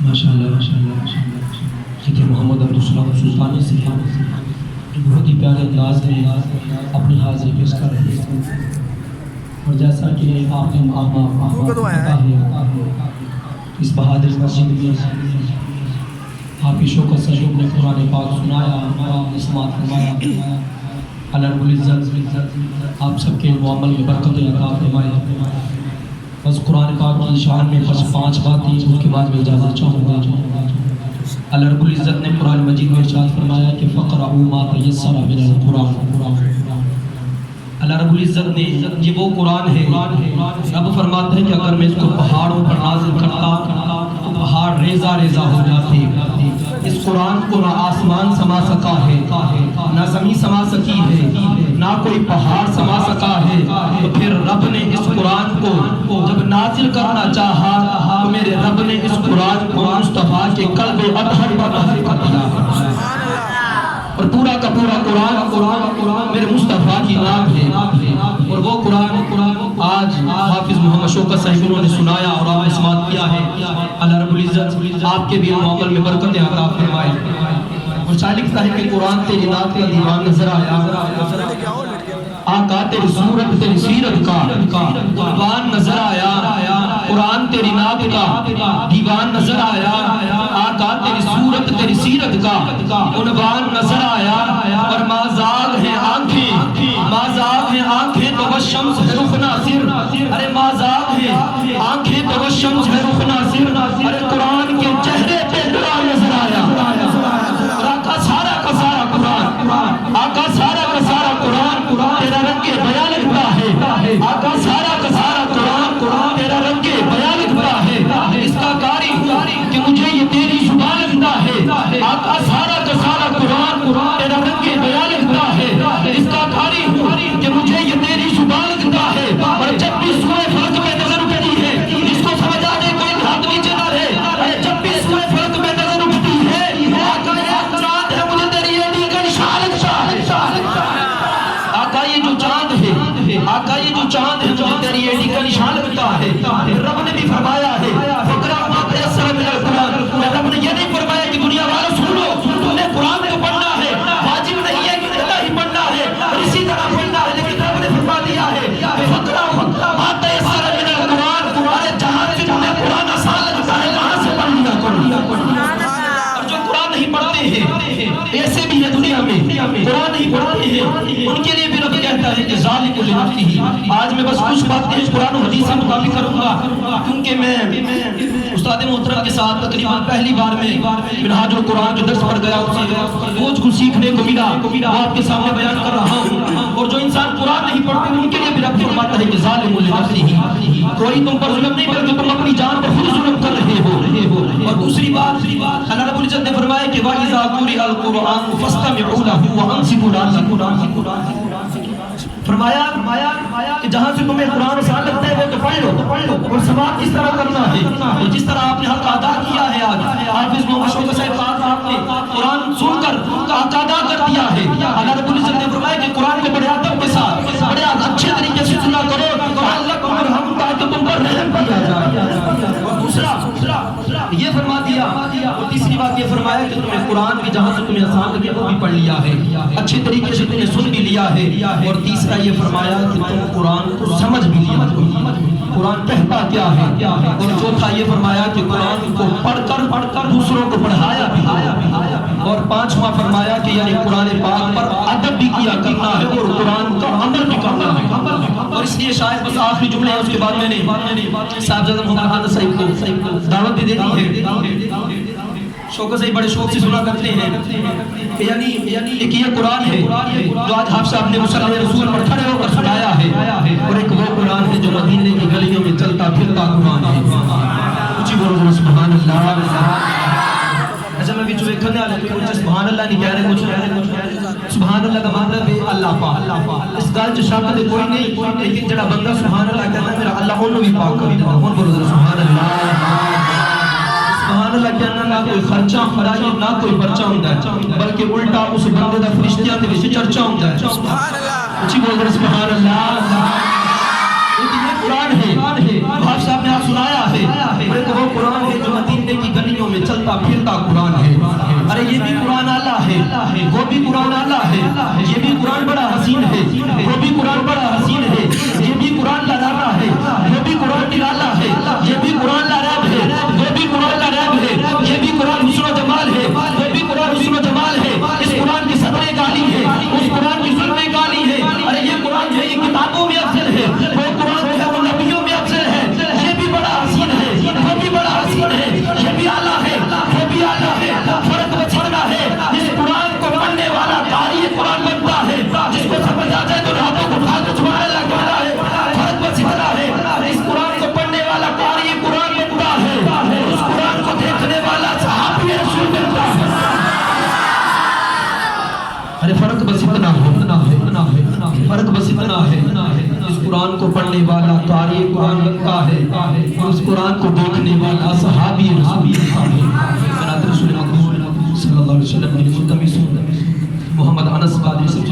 ماشاءاللہ ماشاءاللہ ماشاءاللہ یہ تھے محمد عبدالسلام سلطانی سے جو بہت ہی پیارے انداز میں اپنی حاضری پیش کر رہے ہیں، اور جیسا کہ آپ نے پتا ہے اس بہادر مسجد میں آپ کی شوق و سجود نے قرآن پاک سنایا اور آپ نے سماعت فرمایا۔ اللہ رب العزت آپ سب کے علم و عمل میں برکت عطا فرمائے۔ بس قرآن پاک کی شان میں بس 5 باتیں، اس کے بعد میں اجازت چاہوں گا۔ اللہ رب العزت نے قرآن مجید میں ارشاد فرمایا کہ فَقْرَؤُوا مَا تَيَسَّرَ مِنَ الْقُرْآنِ۔ اللہ رب العزت نے یہ وہ قرآن ہے، رب فرماتا ہے کہ اگر میں اس کو پہاڑوں پر نازل کرتا تو پہاڑ ریزہ ریزہ ہو جاتے۔ اس قرآن کو نہ آسمان سما سکا ہے، نہ زمین سما سکی ہے، نہ کوئی پہاڑ سما سکا ہے، تو پھر رب نے اس قرآن کو جب نازل کرنا چاہا تو میرے رب نے اس قرآن کو مصطفیٰ کے قلب اطہر پر نازل کر دیا، اور پورا کا پورا قرآن میرے مصطفیٰ کی نام ہے۔ اور وہ قرآن آج حافظ محمد شوکت صاحب انہوں نے سنایا اور آپ نے سماعت کیا ہے۔ اللہ رب العزت آپ کے بھی عمل میں برکت عطا فرمائے۔ اور شالق صاحب کے قرآن تیری نعت کا دیوان نظر آیا، آقا تیری صورت تیری سیرت کا عنوان نظر آیا، قرآن تیری نعت کا دیوان نظر آیا، آقا تیری صورت تیری سیرت کا عنوان نظر آیا۔ اور مازاغ ہیں آنکھیں، مازاغ ہیں آنکھیں تو والشمس ہے رخ ناصر، ارے مازاغ ہیں آنکھیں تو والشمس ہے رخ ناصر، ارے قرآن کے چہرے پہ قرآن نظر آیا۔ آقا سارا کا سارا قرآن، آقا سارا کا سارا قرآن تیرا رنگ بیان لکھتا ہے، آقا سارا کا سارا قرآن تیرا رنگ بیان لکھتا ہے۔ اس کا کاری کہ مجھے یہ تیری زبان لکھتا ہے، آقا سارا کا سارا قرآن تیرا رنگ بیان لکھتا ہے۔ اس کا کاری کہ مجھے یہ تیری زبان لکھتا ہے۔ اور جب بھی سورہ فلق میں نظر اٹھتی ہے، اس کو سمجھا دے کوئی ہاتھ نیچے نہ رہے، جب بھی سورہ فلق میں نظر اٹھتی ہے، آقا یہ چاند ہے مجھے تیری ایڈی کا نشان لکھتا ہے۔ آقا یہ جو چاند ہے، آقا یہ جو چاند ہے مجھے تیری ایڈی کا نشان لگتا ہے۔ رب نے بھی فرمایا ہے فَقْرَأُوا مَا تَيَسَّرَ مِنَ الْقُرْآنِ، رب نے یہ نہیں فرمایا کہ دنیا والوں سن لو، تم نے قرآن کو پڑھنا ہے، واجب نہیں ہے کہ اتنا ہی پڑھنا ہے اور اسی طرح پڑھنا ہے، لیکن رب نے فرما دیا ہے فَقْرَأُوا مَا تَيَسَّرَ مِنَ الْقُرْآنِ، ارے جہاں سے تمہیں قرآن آسان لگتا ہے وہاں سے پڑھ لیا کرو۔ اور جو قرآن نہیں پڑھتے ہیں ایسے بھی ہے دنیا میں، قرآن نہیں پڑھتے ہیں، ان کے لیے بھی رب کہتا ہے کہ ذالک لنفسہ۔ آج میں بس کچھ باتیں قرآن و حدیث سے مطابق کروں گا، کیونکہ میں استاد محترم کے ساتھ تقریباً پہلی بار میں منہاج القرآن جو درس پڑھ گیا اس سے بہت کچھ سیکھنے کو ملا، وہ آپ کے سامنے بیان کر رہا ہوں۔ اور جو انسان قرآن نہیں پڑھتے ان کے لیے بھی رب فرماتا ہے کہ ذالک لنفسہ، کوئی تم پر ظلم نہیں بلکہ تم اپنی جان پر خود ظلم کر رہے ہو۔ اور دوسری بات اللہ رب العزت نے فرمایا کہ وَإِذَا قُرِئَ الْقُرْآنُ فَاسْتَمِعُوا لَهُ وَأَنصِتُوا لَعَلَّكُمْ، فرمایا کہ جہاں سے تمہیں قرآن آسان لگتا ہے وہ تو پڑھ لو، اور سماعت کس طرح کرنا ہے، اور جس طرح آپ نے حق ادا کیا ہے آج حافظ محمد شوکت صاحب آپ نے قرآن سن کر حق ادا کر دیا ہے۔ اللہ رب العزت نے فرمایا کہ قرآن کو بڑے ادب کے ساتھ بڑے اچھے طریقے سے سنا کرو تاکہ تم پر رحم کیا جائے۔ اور دوسرا یہ فرما دیا، اور تیسری بات یہ فرمایا کہ تمہیں قرآن کی جہاں سے تمہیں آسان لگے وہ بھی پڑھ لیا ہے، اچھے طریقے سے تمہیں سن بھی لیا ہے۔ اور تیسرا یہ فرمایا کہ تم قرآن کو سمجھ بھی لیا، قرآن کہتا کیا ہے۔ اور چوتھا یہ فرمایا کہ قرآن کو پڑھ کر دوسروں کو پڑھایا بھی۔ اور پانچواں فرمایا کہ یعنی قرآن پاک پر ادب بھی کیا کرنا ہے اور قرآن کا عمل بھی کرنا ہے۔ اور اس لیے شاید بس آخری جملے ہیں، اس کے بعد میں نے صاحبزادہ محمد خان صاحب کو دعوت بھی دے دی ہے۔ شوکت سے بڑے شوق سے سنا کرتے ہیں کہ یعنی ایک یہ قرآن ہے جو آج حافظ صاحب نے مصلی رسول پر کھڑے ہو کر سنایا ہے، اور ایک وہ قرآن ہے جو مدینے کی گلیوں میں چلتا پھرتا قرآن ہے۔ کچھ بولو سبحان اللہ۔ اچھا میں بھی جو ایک کھنے آلے کچھ سبحان اللہ نہیں کہہ رہے، کچھ سبحان اللہ کا مطلب ہے اللہ پاک۔ اس گال جو شاکت ہے کوئی نہیں، لیکن جڑا بندہ سبحان اللہ کہتا ہے میرا اللہ انہوں بھی پاک کر دیتا ہے۔ بولو سبحان اللہ۔ سبحان اللہ کہنا نہ کوئی خرچہ خرائی نہ کوئی پرچہ ہوندہ ہے، بلکہ الٹا اس بندے دا فرشتیاں دے ویسے چرچہ ہوندہ ہے۔ اچھی بول رہے سبحان اللہ۔ یہ قرآن ہے، حافظ صاحب نے آپ سنایا ہے، وہ قرآن ہے جو مدینے کی گلیوں میں قرآن کو دیکھنے والا صحابی جناب رسول اکرم صلی اللہ علیہ وسلم